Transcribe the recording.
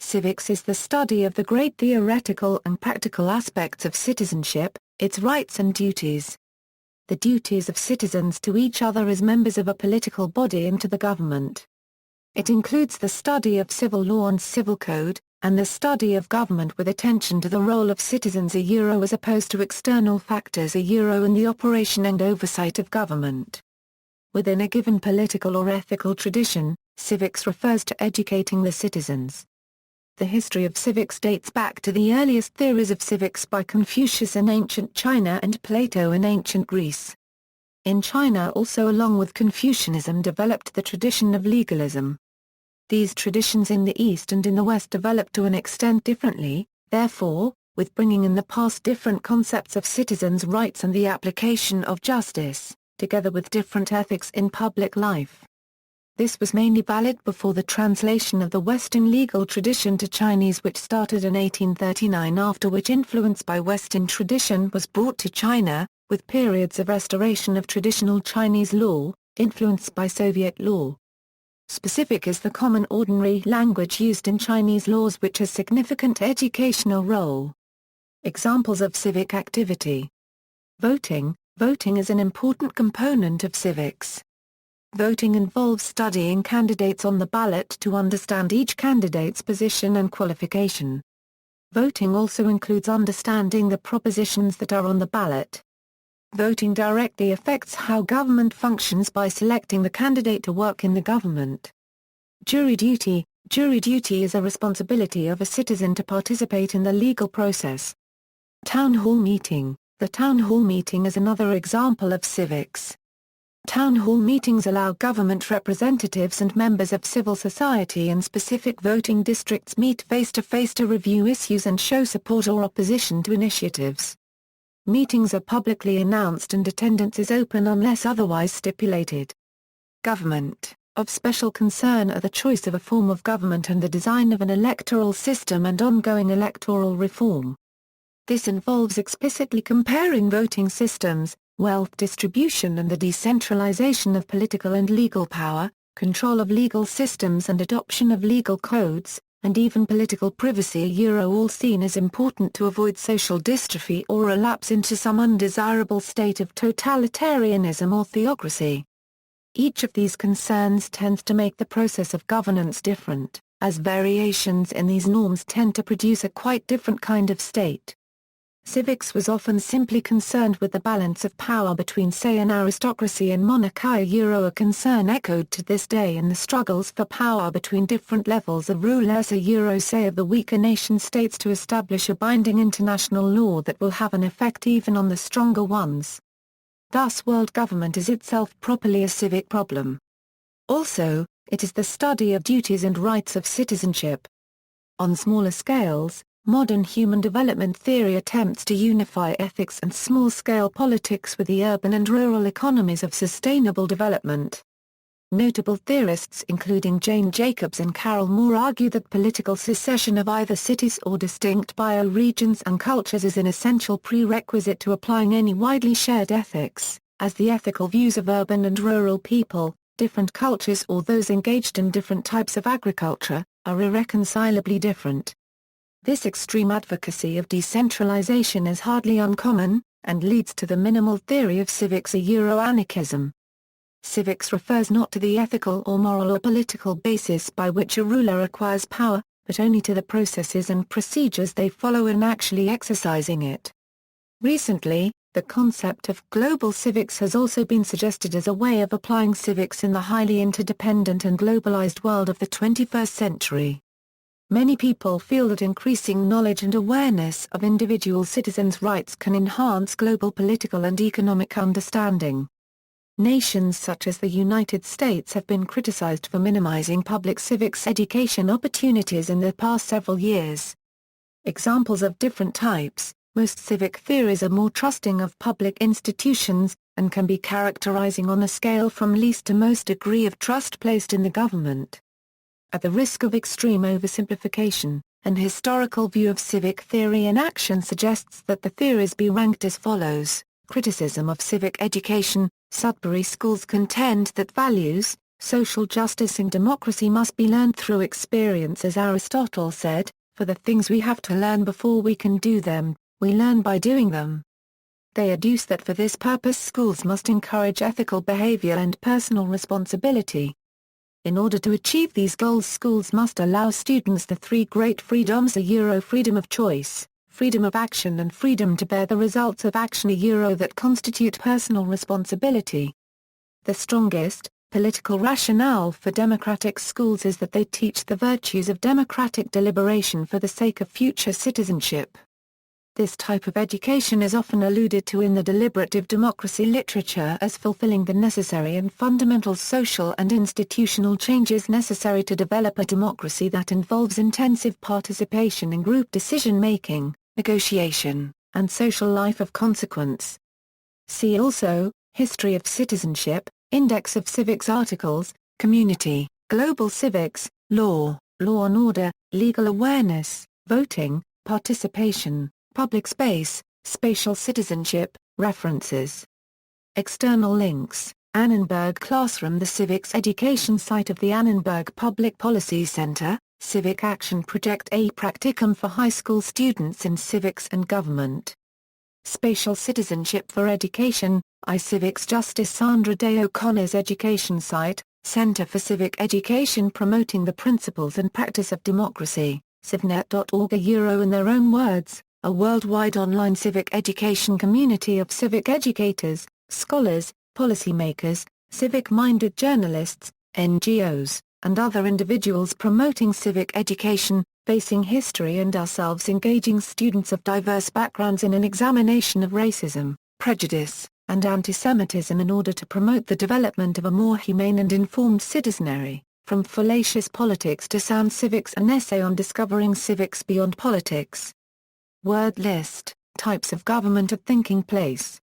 Civics is the study of the great theoretical and practical aspects of citizenship, its rights and duties. The duties of citizens to each other as members of a political body and to the government. It includes the study of civil law and civil code, and the study of government with attention to the role of citizens as opposed to external factors in the operation and oversight of government. Within a given political or ethical tradition, civics refers to educating the citizens. The history of civics dates back to the earliest theories of civics by Confucius in ancient China and Plato in ancient Greece. In China also along with Confucianism developed the tradition of legalism. These traditions in the East and in the West developed to an extent differently, therefore, with bringing in the past different concepts of citizens' rights and the application of justice, together with different ethics in public life. This was mainly valid before the translation of the Western legal tradition to Chinese, which started in 1839, after which influence by Western tradition was brought to China, with periods of restoration of traditional Chinese law, influenced by Soviet law. Specific is the common ordinary language used in Chinese laws which has significant educational role. Examples of civic activity. Voting. Voting is an important component of civics. Voting involves studying candidates on the ballot to understand each candidate's position and qualification. Voting also includes understanding the propositions that are on the ballot. Voting directly affects how government functions by selecting the candidate to work in the government. Jury duty. Jury duty is a responsibility of a citizen to participate in the legal process. Town hall meeting. The town hall meeting is another example of civics. Town hall meetings allow government representatives and members of civil society in specific voting districts meet face-to-face to review issues and show support or opposition to initiatives. Meetings are publicly announced and attendance is open unless otherwise stipulated. Government. Of special concern are the choice of a form of government and the design of an electoral system and ongoing electoral reform. This involves explicitly comparing voting systems, wealth distribution and the decentralization of political and legal power, control of legal systems and adoption of legal codes, and even political privacy all seen as important to avoid social dystrophy or relapse into some undesirable state of totalitarianism or theocracy. Each of these concerns tends to make the process of governance different, as variations in these norms tend to produce a quite different kind of state. Civics was often simply concerned with the balance of power between say an aristocracy and monarchy a concern echoed to this day in the struggles for power between different levels of rulers say of the weaker nation-states to establish a binding international law that will have an effect even on the stronger ones. Thus world government is itself properly a civic problem. Also, it is the study of duties and rights of citizenship. On smaller scales, modern human development theory attempts to unify ethics and small-scale politics with the urban and rural economies of sustainable development. Notable theorists including Jane Jacobs and Carol Moore argue that political secession of either cities or distinct bioregions and cultures is an essential prerequisite to applying any widely shared ethics, as the ethical views of urban and rural people, different cultures or those engaged in different types of agriculture, are irreconcilably different. This extreme advocacy of decentralization is hardly uncommon, and leads to the minimal theory of civics anarchism. Civics refers not to the ethical or moral or political basis by which a ruler acquires power, but only to the processes and procedures they follow in actually exercising it. Recently, the concept of global civics has also been suggested as a way of applying civics in the highly interdependent and globalized world of the 21st century. Many people feel that increasing knowledge and awareness of individual citizens' rights can enhance global political and economic understanding. Nations such as the United States have been criticized for minimizing public civics education opportunities in the past several years. Examples of different types: most civic theories are more trusting of public institutions, and can be characterizing on a scale from least to most degree of trust placed in the government. At the risk of extreme oversimplification, an historical view of civic theory in action suggests that the theories be ranked as follows. Criticism of civic education. Sudbury schools contend that values, Social justice and democracy must be learned through experience, as Aristotle said, for the things we have to learn before we can do them, we learn by doing them. They adduce that for this purpose schools must encourage ethical behavior and personal responsibility. In order to achieve these goals, schools must allow students the three great freedoms: freedom of choice, freedom of action, and freedom to bear the results of action that constitute personal responsibility. The strongest political rationale for democratic schools is that they teach the virtues of democratic deliberation for the sake of future citizenship. This type of education is often alluded to in the deliberative democracy literature as fulfilling the necessary and fundamental social and institutional changes necessary to develop a democracy that involves intensive participation in group decision-making, negotiation, and social life of consequence. See also, History of Citizenship, Index of Civics articles, Community, Global Civics, Law, Law and Order, Legal Awareness, Voting, Participation, Public Space, Spatial Citizenship, References. External links: Annenberg Classroom, the civics education site of the Annenberg Public Policy Center, Civic Action Project, a practicum for high school students in civics and government. Spatial Citizenship for Education, iCivics Justice Sandra Day O'Connor's education site, Center for Civic Education promoting the principles and practice of democracy, civnet.org. In their own words, a worldwide online civic education community of civic educators, scholars, policymakers, civic-minded journalists, NGOs, and other individuals promoting civic education, facing history and ourselves, engaging students of diverse backgrounds in an examination of racism, prejudice, and antisemitism in order to promote the development of a more humane and informed citizenry, from fallacious politics to sound civics, an essay on discovering civics beyond politics. Word list: types of government at thinking place.